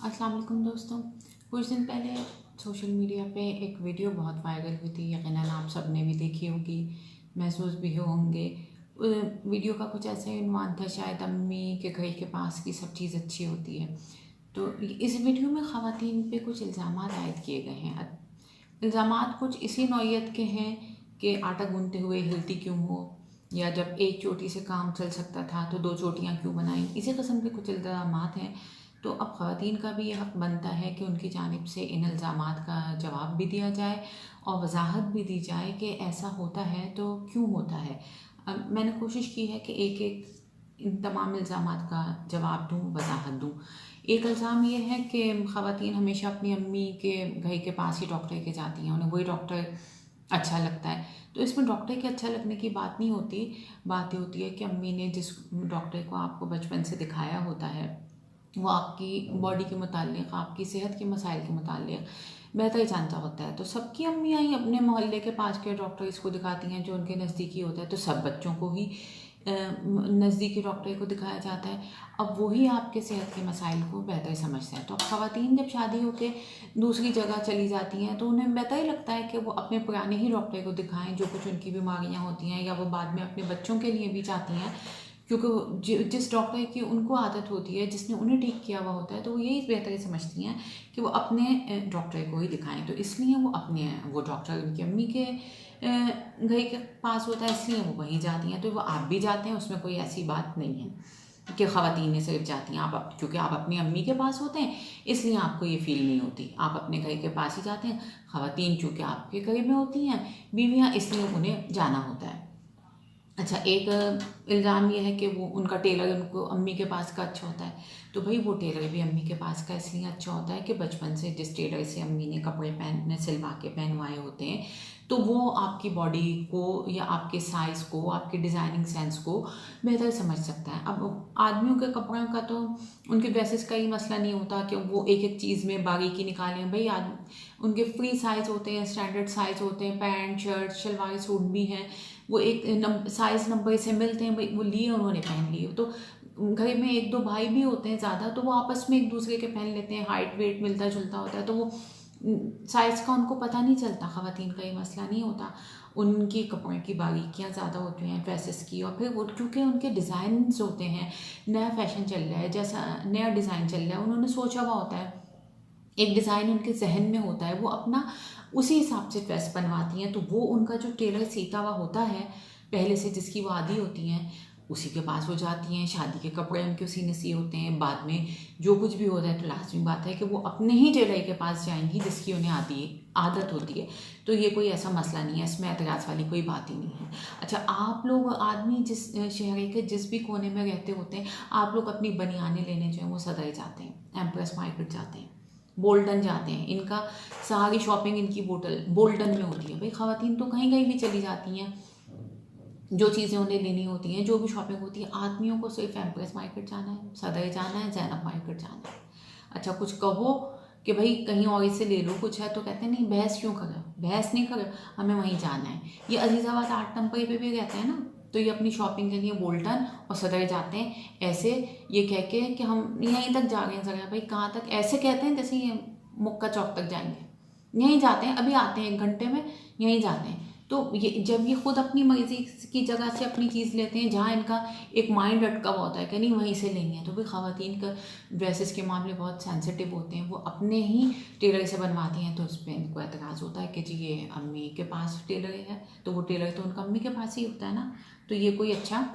अस्सलाम वालेकुम दोस्तों। कुछ दिन पहले सोशल मीडिया पे एक वीडियो बहुत वायरल हुई थी। यकीनन आप सब ने भी देखी होगी, महसूस भी होंगे। वीडियो का कुछ ऐसा उन्वान था, शायद अम्मी के घर के पास की सब चीज़ अच्छी होती है। तो इस वीडियो में ख़वातीन पे कुछ इल्ज़ामात आयद किए गए हैं। इल्ज़ामात कुछ इसी नौइयत के हैं कि आटा गूंथते हुए हिलती क्यों हो, या जब एक चोटी से काम चल सकता था तो दो चोटियाँ क्यों बनाई, इसी किस्म के कुछ इल्ज़ामात हैं। तो अब ख़वातीन का भी ये हक़ बनता है कि उनकी जानिब से इन इल्ज़ामात का जवाब भी दिया जाए और वजाहत भी दी जाए कि ऐसा होता है तो क्यों होता है। मैंने कोशिश की है कि एक एक इन तमाम इल्ज़ामात का जवाब दूँ, वजाहत दूँ। एक इल्ज़ाम ये है कि ख़वातीन हमेशा अपनी अम्मी के घर के पास ही डॉक्टर के जाती हैं, उन्हें वही डॉक्टर अच्छा लगता है। तो इसमें डॉक्टर के अच्छा लगने की बात नहीं होती, बात ये होती है कि अम्मी ने जिस डॉक्टर को आपको बचपन से दिखाया होता है वो आपकी बॉडी के मुतालिक, आपकी सेहत के मसाइल के मुतालिक बेहतर ही जानता होता है। तो सबकी अम्मियाँ ही अपने मोहल्ले के पास के डॉक्टर इसको दिखाती हैं जो उनके नज़दीकी होता है, तो सब बच्चों को ही नज़दीकी डॉक्टर को दिखाया जाता है। अब वही आपके सेहत के मसाइल को बेहतर समझते हैं। तो अब ख़वातीन जब शादी होकर दूसरी जगह चली जाती हैं तो उन्हें बेहतर ही लगता है कि वो अपने पुराने ही डॉक्टर को दिखाएं जो कुछ उनकी बीमारियां होती हैं, या वो बाद में अपने बच्चों के लिए भी चाहती हैं, क्योंकि जिस डॉक्टर की उनको आदत होती है, जिसने उन्हें ठीक किया हुआ होता है, तो वो यही बेहतर समझती हैं कि वो अपने डॉक्टर को ही दिखाएं। तो इसलिए वो डॉक्टर उनकी अम्मी के घर के पास होता है, इसलिए वो वहीं जाती हैं। तो वो आप भी जाते हैं, उसमें कोई ऐसी बात नहीं है कि ख़वातीन सिर्फ जाती हैं। क्योंकि आप अपनी अम्मी के पास होते हैं इसलिए आपको ये फील नहीं होती, आप अपने घर के पास ही जाते हैं। ख़वातीन चूँकि आपके घर में होती हैं बीवियाँ, इसलिए उन्हें जाना होता है। अच्छा, एक इल्ज़ाम ये है कि वो उनका टेलर उनको अम्मी के पास का अच्छा होता है। तो भाई वो टेलर भी अम्मी के पास का इसलिए अच्छा होता है कि बचपन से जिस टेलर से अम्मी ने कपड़े सिलवा के पहनवाए होते हैं, तो वो आपकी बॉडी को या आपके साइज़ को, आपके डिज़ाइनिंग सेंस को बेहतर समझ सकता है। अब आदमियों के कपड़ों का तो, उनके ड्रेसेस का ही मसला नहीं होता कि वो एक एक चीज़ में बारीकी निकालें। भाई उनके फ्री साइज़ होते हैं, स्टैंडर्ड साइज़ होते हैं, पैंट शर्ट शलवार सूट भी हैं, वो एक साइज़ नंबर से मिलते हैं, भाई वो लिए उन्होंने पहन लिए। तो घर में एक दो भाई भी होते हैं ज़्यादा, तो वो आपस में एक दूसरे के पहन लेते हैं, हाइट वेट मिलता जुलता होता है, तो वो साइज़ का उनको पता नहीं चलता। ख़वातीन का ये मसला नहीं होता, उनकी कपड़े की बारीकियाँ ज़्यादा होती हैं ड्रेसेस की। और फिर वो क्योंकि उनके डिज़ाइंस होते हैं, नया फैशन चल रहा है, जैसा नया डिज़ाइन चल रहा है, उन्होंने सोचा हुआ होता है, एक डिज़ाइन उनके जहन में होता है, वो अपना उसी हिसाब से ड्रेस बनवाती हैं। तो वो उनका जो टेलर सीता हुआ होता है पहले से, जिसकी वो आदी होती हैं, उसी के पास वो जाती हैं। शादी के कपड़े उनके उसी ने सिए होते हैं, बाद में जो कुछ भी होता है तो लाजमी बात है कि वो अपने ही टेलर के पास जाएंगी जिसकी उन्हें आदत होती है। तो ये कोई ऐसा मसला नहीं है, इसमें एतराज़ वाली कोई बात ही नहीं है। अच्छा, आप लोग आदमी जिस शहर के जिस भी कोने में रहते होते हैं, आप लोग अपनी बनियानें लेने जो है वो सदर जाते हैं, एम्प्रेस मार्केट जाते हैं, बोल्टन जाते हैं। इनका सारी शॉपिंग इनकी बोल्टन में होती है। भाई ख़वातीन तो कहीं कहीं भी चली जाती हैं, जो चीज़ें उन्हें लेनी होती हैं, जो भी शॉपिंग होती है। आदमियों को सिर्फ एम्प्रेस मार्केट जाना है, सदर जाना है, ज़ैनब मार्केट जाना है। अच्छा, कुछ कहो कि भाई कहीं और से ले लो कुछ है, तो कहते हैं नहीं बहस क्यों करो, बहस नहीं करो, हमें वहीं जाना है। ये अजीज़ाबाद 8 नंबर पे भी रहता है ना, तो ये अपनी शॉपिंग के लिए बोल्टन और सदर जाते हैं, ऐसे ये कह के कि हम यहीं तक जा रहे हैं। ज़रा भाई कहाँ तक, ऐसे कहते हैं जैसे ये मुक्का चौक तक जाएंगे, यहीं जाते हैं, अभी आते हैं 1 घंटे में, यहीं जाते हैं। तो ये जब ये खुद अपनी मर्जी की जगह से अपनी चीज़ लेते हैं जहाँ इनका एक माइंड अटका हुआ होता है कि नहीं वहीं से लेनी है, तो भाई ख़वातीन का ड्रेसेस के मामले बहुत सेंसिटिव होते हैं, वो अपने ही टेलर से बनवाती हैं। तो उस पर इनको एतराज़ होता है कि जी ये अम्मी के पास टेलर है, तो वो टेलर तो उनका अम्मी के पास ही होता है ना। तो ये कोई अच्छा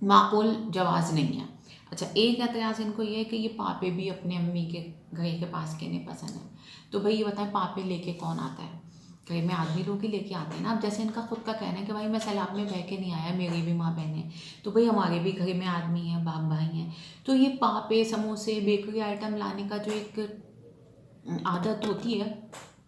माकूल जवाज़ नहीं है। अच्छा, एक एतराज़ इनको ये है कि ये पापे भी अपने अम्मी के घर के पास के नहीं पसंद है। तो भाई ये बताएं, पापे लेके कौन आता है? घर में आदमी लोग ही लेके आते हैं ना। अब जैसे इनका खुद का कहना है कि भाई मैं सैलाब में बह के नहीं आया, मेरी भी माँ बहन है, तो भाई हमारे भी घर में आदमी हैं, बाप भाई हैं। तो ये पापे समोसे बेकरी आइटम लाने का जो एक आदत होती है,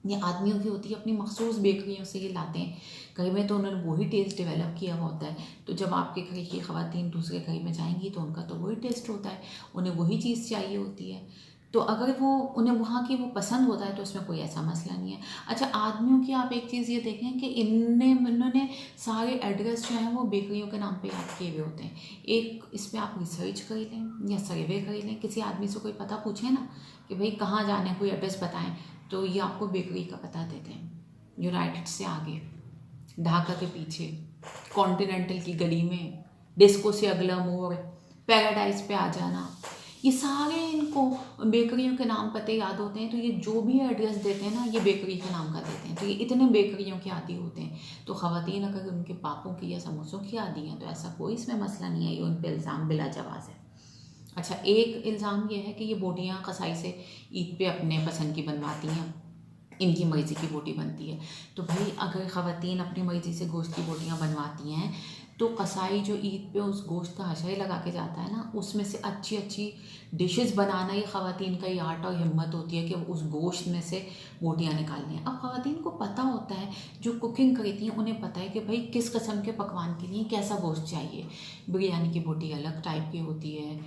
ये आदमियों की होती है, अपनी मखसूस बेकरियों से ये लाते हैं घर में, तो उन्होंने वही टेस्ट डेवलप किया हुआ होता है। तो जब आपके घर की ख़वातीन दूसरे घर में जाएंगी तो उनका तो वही टेस्ट होता है, उन्हें वही चीज़ चाहिए होती है। तो अगर वो उन्हें वहाँ की वो पसंद होता है तो उसमें कोई ऐसा मसला नहीं है। अच्छा, आदमियों की आप एक चीज़ ये देखें कि इन्होंने सारे एड्रेस जो हैं वो बेकरियों के नाम पे याद किए हुए होते हैं। एक इस पर आप रिसर्च कर लें या सर्वे कर लें, किसी आदमी से कोई पता पूछें ना कि भाई कहाँ जाना है, कोई एड्रेस बताएं, तो ये आपको बेकरी का पता देते हैं। यूनाइटेड से आगे, ढाका के पीछे, कॉन्टिनेंटल की गली में, डिस्को से अगला मोड़, पैराडाइज पे आ जाना, ये सारे इनको बेकरियों के नाम पते याद होते हैं। तो ये जो भी एड्रेस देते हैं ना, ये बेकरी के नाम का देते हैं। तो ये इतने बेकरियों के आदी होते हैं। तो ख़वातीन अगर उनके पापों की या समोसों की आदी हैं तो ऐसा कोई इसमें मसला नहीं है, ये उन पर इल्ज़ाम बिला जवाज़ है। अच्छा, एक इल्ज़ाम ये है कि ये बोटियाँ कसाई से ईद पे अपने पसंद की बनवाती हैं, इनकी मर्ज़ी की बोटी बनती है। तो भाई अगर ख़वातीन अपनी मर्ज़ी से गोश्त की बोटियाँ बनवाती हैं तो कसाई जो ईद पे उस गोश्त का हशर लगा के जाता है ना, उसमें से अच्छी अच्छी डिशेस बनाना ये ख़वातीन का ही आर्ट और हिम्मत होती है कि उस गोश्त में से बोटियाँ निकालनी हैं। अब ख़वातीन को पता होता है, जो कुकिंग करती हैं उन्हें पता है कि भाई किस किस्म के पकवान के लिए कैसा गोश्त चाहिए। बिरयानी की बोटी अलग टाइप की होती है,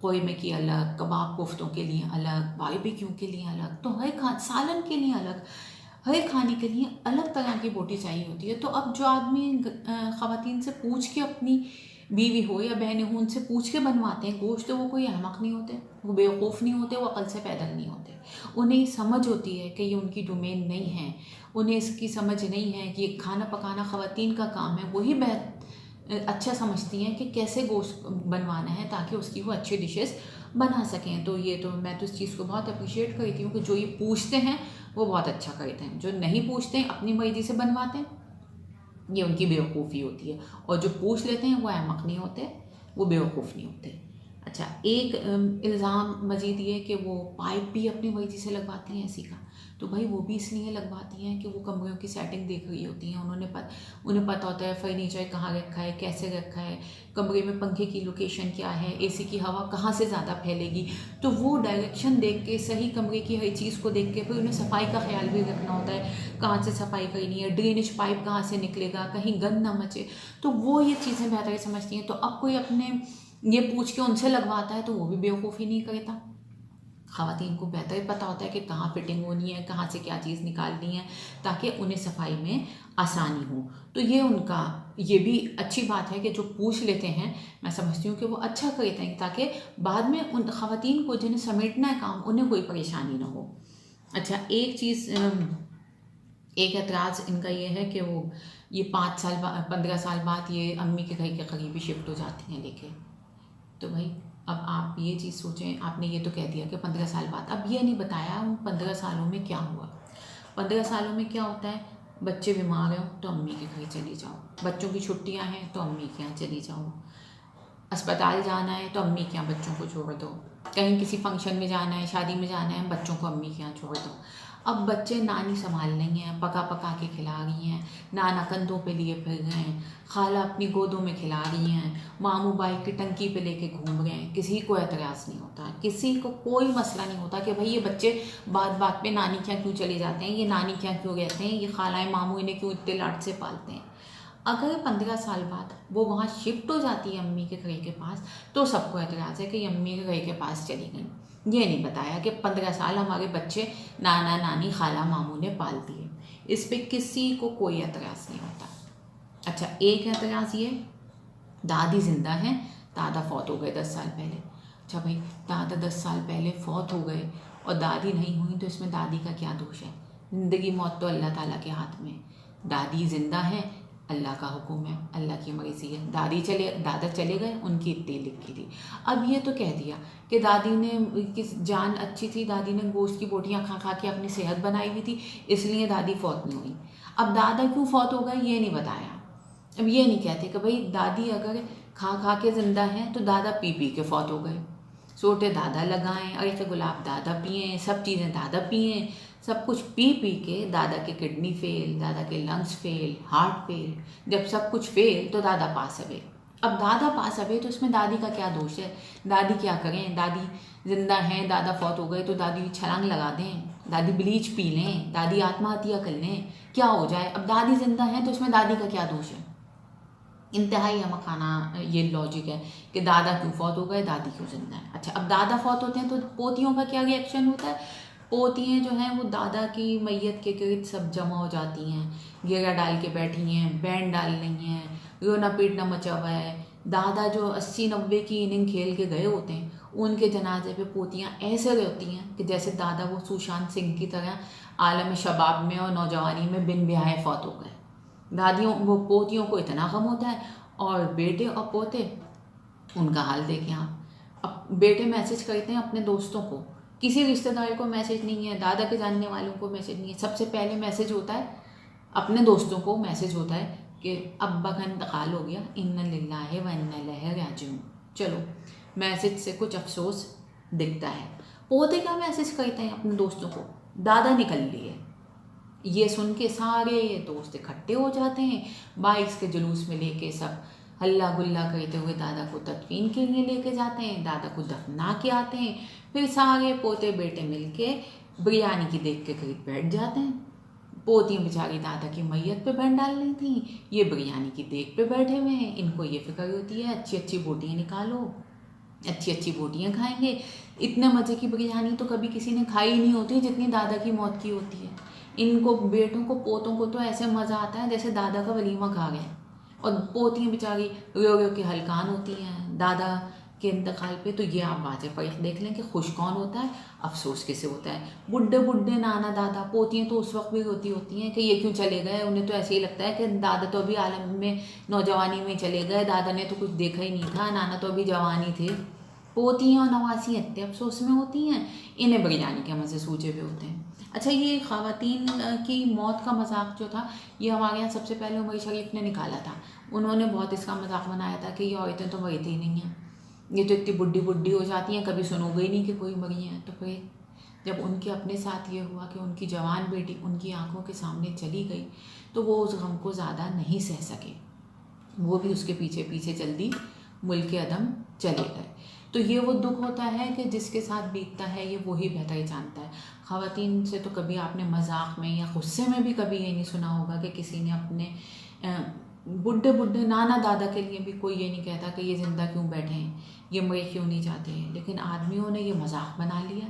कोयमे की अलग, कबाब कोफ्तों के लिए अलग, बारबेक्यू के लिए अलग, तो हर सालन के लिए अलग, हर खाने के लिए अलग तरह की बोटी चाहिए होती है। तो अब जो आदमी ख़वातीन से पूछ के अपनी बीवी हो या बहनें हो, उनसे पूछ के बनवाते हैं गोश्त, तो वो कोई अहमक नहीं होते, वो बेवकूफ़ नहीं होते, वो अकल से पैदल नहीं होते। उन्हें समझ होती है कि ये उनकी डोमेन नहीं है, उन्हें इसकी समझ नहीं है कि ये खाना पकाना ख़वातीन का काम है। वही अच्छा समझती हैं कि कैसे गोश्त बनवाना है ताकि उसकी वो अच्छी डिशेस बना सकें। तो ये तो मैं तो इस चीज़ को बहुत अप्रिशिएट करती हूँ कि जो ये पूछते हैं वो बहुत अच्छा करते हैं, जो नहीं पूछते हैं अपनी मर्जी से बनवाते हैं, ये उनकी बेवकूफ़ी होती है। और जो पूछ लेते हैं वो अहमक नहीं होते, वो बेवकूफ़ नहीं होते। अच्छा, एक इल्ज़ाम मज़ीद ये कि वो पाइप भी अपनी मर्जी से लगवाती हैं एसी का। तो भाई वो भी इसलिए लगवाती हैं कि वो कमरों की सेटिंग देख रही होती हैं, उन्हें पता होता है फर्नीचर कहाँ रखा है, कैसे रखा है, कमरे में पंखे की लोकेशन क्या है, एसी की हवा कहाँ से ज़्यादा फैलेगी। तो वो डायरेक्शन देख के, सही कमरे की हर चीज़ को देख के, फिर उन्हें सफाई का ख्याल भी रखना होता है, कहाँ से सफाई करनी है, ड्रेनेज पाइप कहाँ से निकलेगा, कहीं गंद ना मचे। तो वो ये चीज़ें बेहतर समझती हैं। तो अब कोई अपने ये पूछ के उनसे लगवाता है तो वो भी बेवकूफ़ी नहीं करता। ख़वातीन को बेहतर पता होता है कि कहाँ फिटिंग होनी है, कहाँ से क्या चीज़ निकालनी है, ताकि उन्हें सफाई में आसानी हो। तो ये उनका ये भी अच्छी बात है कि जो पूछ लेते हैं, मैं समझती हूँ कि वो अच्छा करते हैं ताकि बाद में उन ख़वातीन को जिन्हें समेटना है काम, उन्हें कोई परेशानी ना हो। अच्छा, एक चीज़, एक एतराज़ इनका ये है कि वो ये 5 साल 15 साल बाद ये अम्मी के घर के करीबी शिफ्ट हो जाती हैं लेके। तो भाई अब आप ये चीज़ सोचें, आपने ये तो कह दिया कि 15 साल बाद, अब ये नहीं बताया उन 15 सालों में क्या हुआ। 15 सालों में क्या होता है, बच्चे बीमार हो तो अम्मी के घर चली जाओ, बच्चों की छुट्टियां हैं तो अम्मी के यहाँ चली जाओ, अस्पताल जाना है तो अम्मी के यहाँ बच्चों को छोड़ दो, कहीं किसी फंक्शन में जाना है, शादी में जाना है, बच्चों को अम्मी के यहाँ छोड़ दो। अब बच्चे नानी संभाल रही हैं, पका पका के खिला रही हैं, नाना कंधों पे लिए फिर रहे हैं, खाला अपनी गोदों में खिला रही हैं, मामू बाइक की टंकी पे लेके घूम रहे हैं। किसी को एतराज़ नहीं होता, किसी को कोई मसला नहीं होता कि भाई ये बच्चे बात बात पे नानी के यहाँ क्यों चले जाते हैं, ये नानी के यहाँ क्यों रहते हैं, ये खालाएँ मामू इन्हें क्यों इतने लाड से पालते हैं। अगर 15 साल बाद वो वहाँ शिफ्ट हो जाती है अम्मी के घर के पास, तो सबको एतराज़ है कि अम्मी के घर के पास चली गई। ये नहीं बताया कि 15 साल हमारे बच्चे नाना नानी खाला मामू ने पाल दिए। इस पे किसी को कोई एतराज़ नहीं होता। अच्छा, एक एतराज़ ये, दादी ज़िंदा हैं, दादा फौत हो गए 10 साल पहले। अच्छा भाई, दादा 10 साल पहले फौत हो गए और दादी नहीं हुई, तो इसमें दादी का क्या दोष है। ज़िंदगी मौत तो अल्लाह ताला के हाथ में। दादी ज़िंदा है, अल्लाह का हुक्म है, अल्लाह की मर्ज़ी है। दादा चले गए, उनकी इतनी लिखी थी। अब ये तो कह दिया कि दादी ने किस जान अच्छी थी, दादी ने गोश्त की बोटियाँ खा खा के अपनी सेहत बनाई हुई थी, इसलिए दादी फौत नहीं हुई। अब दादा क्यों फौत हो गए ये नहीं बताया। अब ये नहीं कहते कि भाई दादी अगर खा खा के ज़िंदा हैं तो दादा पी पी के फौत हो गए। सोटे दादा लगाएं, अरे तो गुलाब दादा पिए, सब चीज़ें दादा पिए, सब कुछ पी पी के दादा के किडनी फेल, दादा के लंग्स फेल, हार्ट फेल। जब सब कुछ फेल तो दादा पास अवे। अब दादा पास अवे तो इसमें दादी का क्या दोष है। दादी क्या करें, दादी जिंदा हैं, दादा फौत हो गए तो दादी छलांग लगा दें, दादी ब्लीच पी लें, दादी आत्महत्या कर लें, क्या हो जाए। अब दादी जिंदा हैं तो इसमें दादी का क्या दोष है। इंतहाई हम खाना ये लॉजिक है कि दादा क्यों फौत हो गए, दादी क्यों जिंदा है। अच्छा, अब दादा फौत होते हैं तो पोतियों का क्या रिएक्शन होता है। पोतियाँ जो हैं वो दादा की मैयत के गिर्द सब जमा हो जाती हैं, घेरा डाल के बैठी हैं, बैंड डाल रही हैं, रोना पीटना मचा हुआ है। दादा जो 80-90 की इनिंग खेल के गए होते हैं, उनके जनाजे पे पोतियाँ ऐसे रोती हैं कि जैसे दादा वो सुशांत सिंह की तरह आलम शबाब में और नौजवानी में बिन ब्याहे फौत हो गए। दादियों वो पोतियों को इतना गम होता है, और बेटे और पोते उनका हाल देखें आप। अब बेटे मैसेज करते हैं अपने दोस्तों को, किसी रिश्तेदार को मैसेज नहीं है, दादा के जानने वालों को मैसेज नहीं है, सबसे पहले मैसेज होता है अपने दोस्तों को, मैसेज होता है कि अब्बा का इंतकाल हो गया, इन्ना लिल्लाहि व इन्ना इलैहि राजिऊन। चलो, मैसेज से कुछ अफसोस दिखता है। पोते क्या मैसेज करते हैं अपने दोस्तों को, दादा निकल लिए। ये सुन के सारे दोस्त इकट्ठे हो जाते हैं, बाइक्स के जुलूस में लेके सब हल्ला गुल्ला करते हुए दादा को तदफीन के लिए लेके जाते हैं, दादा को दफना के आते हैं। फिर सारे पोते बेटे मिलके बिरयानी की देख के करीब बैठ जाते हैं। पोतियाँ बेचारी दादा की मैयत पे बैंड डाल रही थी, ये बिरयानी की देख पे बैठे हुए हैं। इनको ये फिक्र होती है अच्छी अच्छी बोटियाँ निकालो, अच्छी अच्छी बोटियाँ खाएंगे। इतने मज़े की बिरयानी तो कभी किसी ने खाई नहीं होती जितनी दादा की मौत की होती है। इनको बेटों को पोतों को तो ऐसे मज़ा आता है जैसे दादा का वलीमा खा गए। और पोतियाँ बेचारी रो रो के हलकान होती हैं दादा के इंतकाल पे। तो ये आप वाज़ेह फ़र्क देख लें कि खुश कौन होता है, अफसोस किसे होता है। बुढ़े बुढ़े नाना दादा पोतियाँ तो उस वक्त भी रोती होती हैं कि ये क्यों चले गए। उन्हें तो ऐसे ही लगता है कि दादा तो अभी आलम में नौजवानी में चले गए, दादा ने तो कुछ देखा ही नहीं था, नाना तो अभी जवान ही थे। पोतियाँ और नवासी इतने अफसोस में होती हैं, इन्हें बिरयानी के मज़े सूझे हुए होते हैं। अच्छा, ये ख़वातीन की मौत का मजाक जो था, ये हमारे यहाँ सबसे पहले उमर शरीफ ने निकाला था। उन्होंने बहुत इसका मजाक बनाया था कि ये औरतें तो मरती ही नहीं हैं, ये तो इतनी बुढ़ी बुढ़ी हो जाती हैं, कभी सुनोगे ही नहीं कि कोई मरी है। तो फिर जब उनके अपने साथ ये हुआ कि उनकी जवान बेटी उनकी आंखों के सामने चली गई, तो वो उस गम को ज़्यादा नहीं सह सके, वो भी उसके पीछे पीछे जल्दी मुल्क अदम चले गए। तो ये वो दुख होता है कि जिसके साथ बीतता है ये वही बेहतर जानता है। ख़वातीन से तो कभी आपने मजाक में या गुस्से में भी कभी ये नहीं सुना होगा कि किसी ने अपने बुढ़े बुढ़े नाना दादा के लिए भी कोई ये नहीं कहता कि ये ज़िंदा क्यों बैठे हैं, ये मरे क्यों नहीं जाते हैं। लेकिन आदमियों ने ये मजाक बना लिया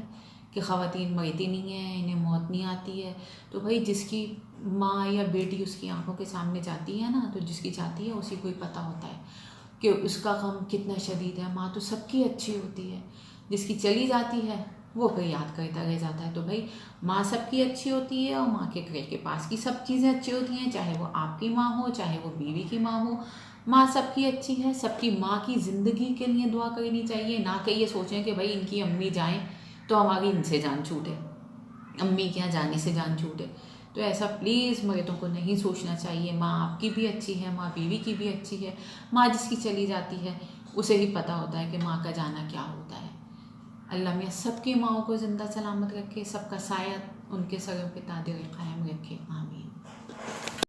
कि ख़वातीन मरती नहीं हैं, इन्हें मौत नहीं आती है। तो भाई जिसकी माँ या बेटी उसकी आंखों के सामने जाती है ना, तो जिसकी जाती है उसी को ही पता होता है कि उसका गम कितना शदीद है। माँ तो सबकी अच्छी होती है, जिसकी चली जाती है वो फिर याद करता रह जाता है। तो भाई माँ सबकी अच्छी होती है, और माँ के घर के पास की सब चीज़ें अच्छी होती हैं, चाहे वो आपकी माँ हो, चाहे वो बीवी की माँ हो। माँ सबकी अच्छी है। सबकी माँ की ज़िंदगी के लिए दुआ करनी चाहिए, ना कि ये सोचें कि भाई इनकी अम्मी जाएँ तो हमारी इनसे जान छूटे, अम्मी के यहाँ जाने से जान छूटे। तो ऐसा प्लीज़ मर्दों को नहीं सोचना चाहिए। माँ आपकी भी अच्छी है, माँ बीवी की भी अच्छी है। माँ जिसकी चली जाती है उसे ही पता होता है कि माँ का जाना क्या होता है। अल्लाह मियाँ सबकी माँओं को ज़िंदा सलामत रखे, सबका साया उनके सरों पे तादिर कायम रखे।